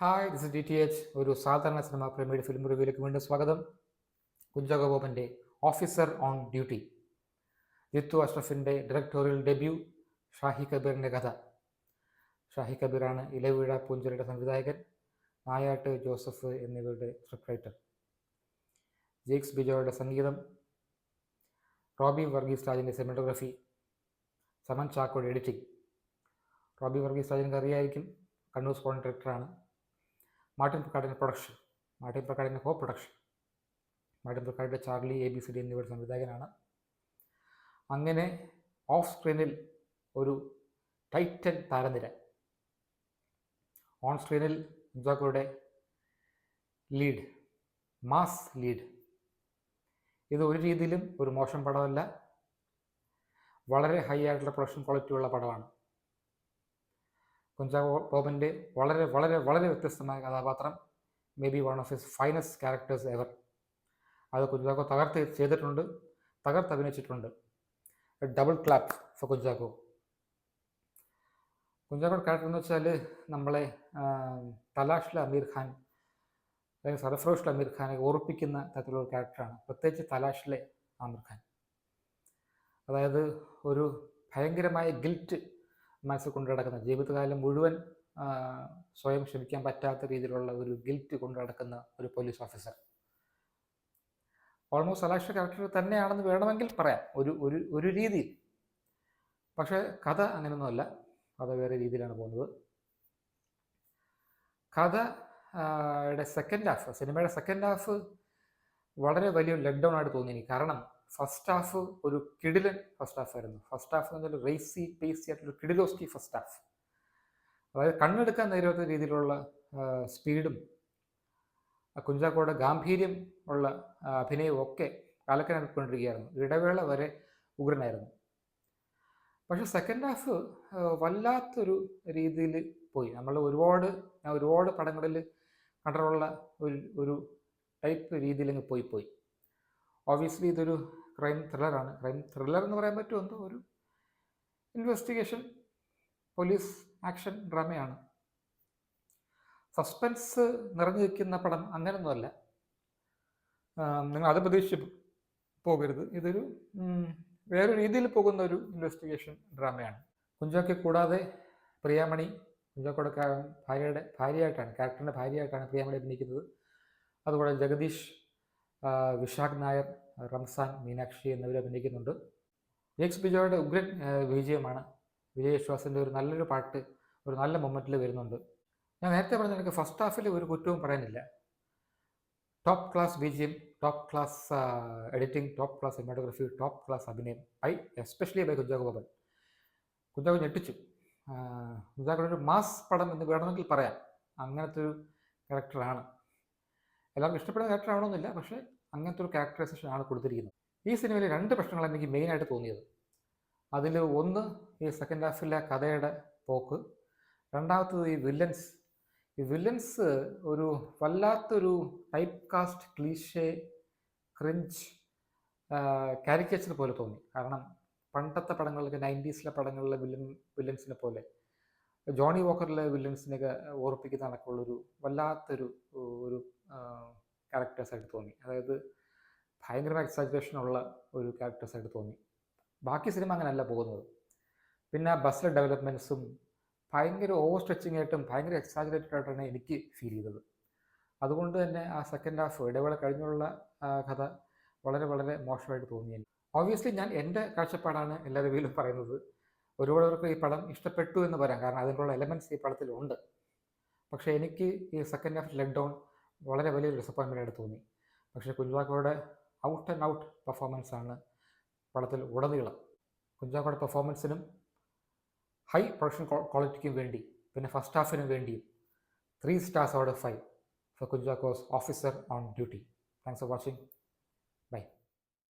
Hi, this is DTH. ഒരു സാധാരണ cinema പ്രേമിയുടെ film റിവ്യൂയിലേക്ക് വീണ്ടും സ്വാഗതം. കുഞ്ചാക്കോ ബോബൻ്റെ ഓഫീസർ ഓൺ ഡ്യൂട്ടി, ജിത്തു അഷ്റഫിൻ്റെ ഡയറക്ടോറിയൽ ഡെബ്യൂ, ഷാഹി കബീറിൻ്റെ കഥ. ഷാഹി കബീറാണ് ഇലവീഴ പൂഞ്ചിറയുടെ സംവിധായകൻ, നായാട്ട് ജോസഫ് എന്നിവരുടെ സ്ക്രിപ്റ്റ് റൈറ്റർ. ജെയ്ക്സ് ബിജോയുടെ സംഗീതം, റോബി വർഗീസ് രാജിൻ്റെ സിനിമാറ്റോഗ്രഫി, സമൻ ചാക്കോയുടെ എഡിറ്റിംഗ്. റോബി വർഗീസ് രാജിൻ്റെ അറിയായിരിക്കും, കണ്ണൂർ സ്പോൺ ഡയറക്ടറാണ്. മാർട്ടിൻ പ്രക്കാടിൻ്റെ പ്രൊഡക്ഷൻ, മാർട്ടിൻ പ്രക്കാടിൻ്റെ കോ പ്രൊഡക്ഷൻ, മാർട്ടിൻ പ്രക്കാടിൻ്റെ ചാർലി, ABCD എന്നിവരുടെ സംവിധായകനാണ്. അങ്ങനെ ഓഫ് സ്ക്രീനിൽ ഒരു ടൈറ്റൻ താരനിര, ഓൺ സ്ക്രീനിൽ കുഞ്ചാക്കോയുടെ ലീഡ്, മാസ് ലീഡ്. ഇത് ഒരു രീതിയിലും ഒരു മോശം പടമല്ല, വളരെ ഹൈ ആയിട്ടുള്ള പ്രൊഡക്ഷൻ ക്വാളിറ്റി ഉള്ള പടമാണ്. കുഞ്ചാക്കോ ബോബൻ്റെ വളരെ വളരെ വളരെ വ്യത്യസ്തമായ കഥാപാത്രം, may be one of his finest characters ever. അത് കുഞ്ചാക്കോ തകർത്തഭിനയിച്ചിട്ടുണ്ട്. Double clap for Kunchacko. കുഞ്ചാക്കോയുടെ ക്യാരക്ടർ എന്ന് വെച്ചാൽ നമ്മളെ തലാഷിലെ അമീർ ഖാൻ അല്ലെങ്കിൽ സർഫറോഷിലെ അമീർ ഖാനെ ഓർപ്പിക്കുന്ന തരത്തിലുള്ള ക്യാരക്ടറാണ്, പ്രത്യേകിച്ച് തലാഷിലെ അമീർ ഖാൻ. അതായത് ഒരു ഭയങ്കരമായ ഗിൽറ്റ് മനസ്സിൽ കൊണ്ടു നടക്കുന്ന, ജീവിതകാലം മുഴുവൻ സ്വയം ക്ഷമിക്കാൻ പറ്റാത്ത രീതിയിലുള്ള ഒരു ഗിൽറ്റ് കൊണ്ടു നടക്കുന്ന ഒരു പോലീസ് ഓഫീസർ. ഓൾമോസ്റ്റ് തലാഷിലെ ക്യാരക്ടർ തന്നെയാണെന്ന് വേണമെങ്കിൽ പറയാം ഒരു രീതിയിൽ. പക്ഷേ കഥ അങ്ങനെയൊന്നുമല്ല, കഥ വേറെ രീതിയിലാണ് പോകുന്നത്. കഥയുടെ സെക്കൻഡ് ഹാഫ്, സിനിമയുടെ സെക്കൻഡ് ഹാഫ് വളരെ വലിയൊരു ലെഗ് ഡൗൺ ആയിട്ട് തോന്നി എനിക്ക്. കാരണം ഫസ്റ്റ് ഹാഫ് ഒരു കിടിലൻ ഫസ്റ്റ് ഹാഫ് ആയിരുന്നു. ഫസ്റ്റ് ഹാഫ് എന്ന് പറഞ്ഞാൽ റേസി പേസി ആയിട്ടുള്ള കിടിലോസ്റ്റി ഫസ്റ്റ് ഹാഫ്. അതായത് കണ്ണെടുക്കാൻ നേരത്തെ രീതിയിലുള്ള സ്പീഡും കുഞ്ചാക്കോയുടെ ഗാംഭീര്യം ഉള്ള അഭിനയവും ഒക്കെ കാലക്കനായിക്കൊണ്ടിരിക്കുകയായിരുന്നു. ഇടവേള വരെ ഉഗ്രനായിരുന്നു. പക്ഷെ സെക്കൻഡ് ഹാഫ് വല്ലാത്തൊരു രീതിയിൽ പോയി. ഞാൻ ഒരുപാട് പടങ്ങളിൽ കണ്ടിട്ടുള്ള ഒരു ടൈപ്പ് രീതിയിൽ അങ്ങ് പോയി. ഓബിയസ്ലി ഇതൊരു ക്രൈം ത്രില്ലറാണ്. ക്രൈം ത്രില്ലർ എന്ന് പറയാൻ പറ്റുമോ, ഒരു ഇൻവെസ്റ്റിഗേഷൻ പോലീസ് ആക്ഷൻ ഡ്രാമയാണ്. സസ്പെൻസ് നിറഞ്ഞു നിൽക്കുന്ന പടം അങ്ങനെയൊന്നുമല്ല. നിങ്ങൾ അത് പ്രതീക്ഷിച്ച് പോകരുത്. ഇതൊരു വേറെ രീതിയിൽ പോകുന്ന ഒരു ഇൻവെസ്റ്റിഗേഷൻ ഡ്രാമയാണ്. കുഞ്ചാക്കോ കൂടാതെ പ്രിയാമണി, കുഞ്ചാക്കോയുടെ ക്യാരക്ടറിൻ്റെ ഭാര്യയായിട്ടാണ് പ്രിയാമണി അഭിനയിക്കുന്നത്. അതുപോലെ ജഗദീഷ്, വിശാഖ് നായർ, റംസാൻ, മീനാക്ഷി എന്നിവർ അഭിനയിക്കുന്നുണ്ട്. ജെയ്ക്സ് ബിജോയുടെ ഉഗ്രൻ വിജയമാണ്. വിജയ് യേശുദാസിൻ്റെ ഒരു നല്ലൊരു പാട്ട് ഒരു നല്ല മൊമെൻറ്റിൽ വരുന്നുണ്ട്. ഞാൻ നേരത്തെ പറഞ്ഞ എനിക്ക് ഫസ്റ്റ് ഹാഫിൽ ഒരു കുറ്റവും പറയാനില്ല. Top class BGM, top class editing, top class cinematography, top class അഭിനയം, എസ്പെഷ്യലി ബൈ കുഞ്ചാക്കോ ബോബൻ. കുഞ്ചാക്കോ ഞെട്ടിച്ചു. കുഞ്ചാക്കോയുടെ ഒരു മാസ് പടം എന്ന് വേണമെങ്കിൽ പറയാം. അങ്ങനത്തെ ഒരു ക്യാരക്ടറാണ്. എല്ലാവർക്കും ഇഷ്ടപ്പെടുന്ന ക്യാരക്ടർ ആവണമെന്നില്ല, പക്ഷേ അങ്ങനത്തെ ഒരു ക്യാരക്ടറൈസേഷൻ ആണ് കൊടുത്തിരിക്കുന്നത്. ഈ സിനിമയിൽ 2 പ്രശ്നങ്ങളാണ് എനിക്ക് മെയിനായിട്ട് തോന്നിയത്. അതിൽ ഒന്ന് ഈ സെക്കൻഡ് ഹാഫിലെ കഥയുടെ പോക്ക്, രണ്ടാമത്തത് ഈ വില്ലൻസ് ഒരു വല്ലാത്തൊരു typecast, cliche, cringe, caricature പോലെ തോന്നി. കാരണം പണ്ടത്തെ പടങ്ങളിലൊക്കെ 90s പടങ്ങളിലെ വില്ലൻസിനെ പോലെ, ജോണി വോക്കറിലെ വില്ലൻസിനെയൊക്കെ ഓർപ്പിക്കുന്ന കണക്കുള്ളൊരു വല്ലാത്തൊരു ക്യാരക്ടേഴ്സായിട്ട് തോന്നി. അതായത് ഭയങ്കരമായ എക്സാജറേഷനുള്ള ഒരു ക്യാരക്ടേഴ്സായിട്ട് തോന്നി. ബാക്കി സിനിമ അങ്ങനെയല്ല പോകുന്നത്. പിന്നെ ബസ്സിലെ ഡെവലപ്മെൻറ്റ്സും ഭയങ്കര ഓവർ സ്ട്രെച്ചിങ് ആയിട്ടും ഭയങ്കര എക്സാജറേറ്റഡ് ആയിട്ടാണ് എനിക്ക് ഫീൽ ചെയ്തത്. അതുകൊണ്ട് തന്നെ ആ സെക്കൻഡ് ഹാഫ് ഇടവേള കഴിഞ്ഞുള്ള കഥ വളരെ വളരെ മോശമായിട്ട് തോന്നി എനിക്ക്. ഓബിയസ്ലി ഞാൻ എൻ്റെ കാഴ്ചപ്പാടാണ് എല്ലാ റിവ്യൂവിലും പറയുന്നത്. ഒരുപാട് പേർക്ക് ഈ പടം ഇഷ്ടപ്പെട്ടു എന്ന് പറയാം, കാരണം അതിനുള്ള എലമെൻറ്റ്സ് ഈ പടത്തിലുണ്ട്. പക്ഷേ എനിക്ക് ഈ സെക്കൻഡ് ഹാഫ് ലെഗ് ഡൗൺ വളരെ വലിയൊരു ഡിസപ്പോയിൻമെൻ്റ് ആയിട്ട് തോന്നി. പക്ഷേ കുഞ്ചാക്കോയുടെ ഔട്ട് ആൻഡ് ഔട്ട് പെർഫോമൻസ് ആണ് പടത്തിൽ ഉടനീളം. കുഞ്ചാക്കോയുടെ പെർഫോമൻസിനും ഹൈ പ്രൊഡക്ഷൻ ക്വാളിറ്റിക്കും വേണ്ടി, പിന്നെ ഫസ്റ്റ് ഹാഫിനും വേണ്ടിയും 3 stars out of 5 for Kunchako's Officer on Duty. Thanks for watching.